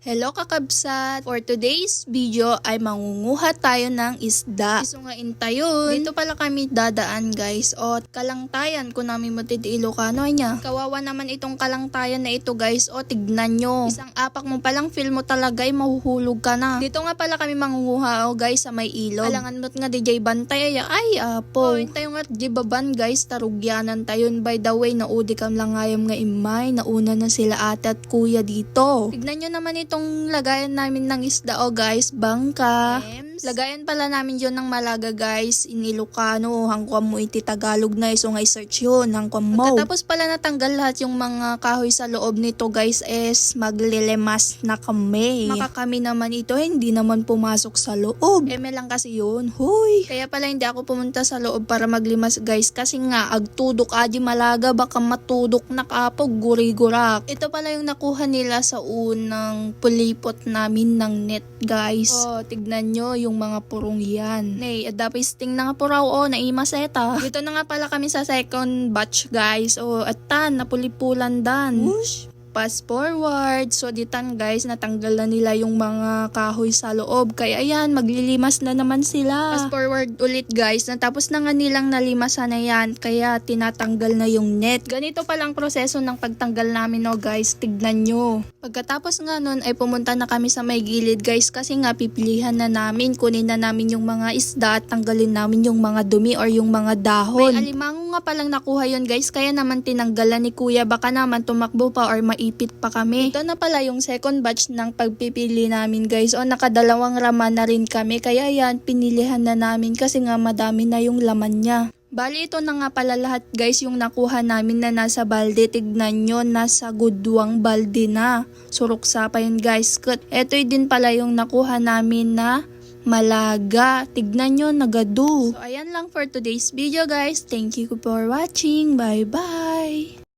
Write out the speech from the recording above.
Hello kakabsat! For today's video ay mangunguha tayo ng isda. Isungain tayo. Dito pala kami dadaan guys. O kalangtayan kung namin mo titi Ilocano niya. Kawawa naman itong kalangtayan na ito guys. O tignan nyo. Isang apak mo palang feel mo talaga ay mahuhulog ka na. Dito nga pala kami mangunguha guys sa may ilog. Alangan mo't nga DJ Bantay ay apo. O tayo nga jibaban guys tarugyanan tayon. By the way naudi kam lang ngayam nga imay. Nauna na sila ate at kuya dito. Tignan nyo naman itong lagayan namin ng isda guys, bangka. Lagayan pala namin yon ng Malaga guys, in Ilocano, hangkwam mo iti Tagalog na iso nga i-search yun, hangkwam mo. Tapos pala natanggal lahat yung mga kahoy sa loob nito guys is maglilimas na kami. Makakami naman ito, hindi naman pumasok sa loob. Eme lang kasi yun, huy. Kaya pala hindi ako pumunta sa loob para maglimas guys, kasi nga agtudok adi Malaga, baka matudok na kapog guri-gurak. Ito pala yung nakuha nila sa unang pulipot namin ng net guys. Oh, tignan nyo yung mga purong yan. Nay, adapisting na nga puraw naimaseta. Dito na nga pala kami sa second batch guys. Atan, napulipulan dan. Whoosh! Fast forward. So ditan guys, natanggal na nila yung mga kahoy sa loob. Kaya ayan, maglilimas na naman sila. Fast forward ulit guys, natapos na nga nilang nalimasan na yan. Kaya tinatanggal na yung net. Ganito palang proseso ng pagtanggal namin guys. Tignan nyo. Pagkatapos nga nun ay pumunta na kami sa may gilid guys. Kasi nga pipilihan na namin. Kunin na namin yung mga isda at tanggalin namin yung mga dumi or yung mga dahon. May alimango nga palang nakuha yun guys. Kaya naman tinanggalan ni kuya. Baka naman tumakbo pa or ipit pa kami. Ito na pala yung second batch ng pagpipili namin guys. Nakadalawang raman na rin kami. Kaya yan, pinilihan na namin kasi nga madami na yung laman niya. Bali ito na nga pala lahat guys yung nakuha namin na nasa balde. Tignan nyo, nasa gudwang balde na. Suruksa pa yun guys. Ito din pala yung nakuha namin na Malaga. Tignan nyo, nagadu. So ayan lang for today's video guys. Thank you for watching. Bye bye!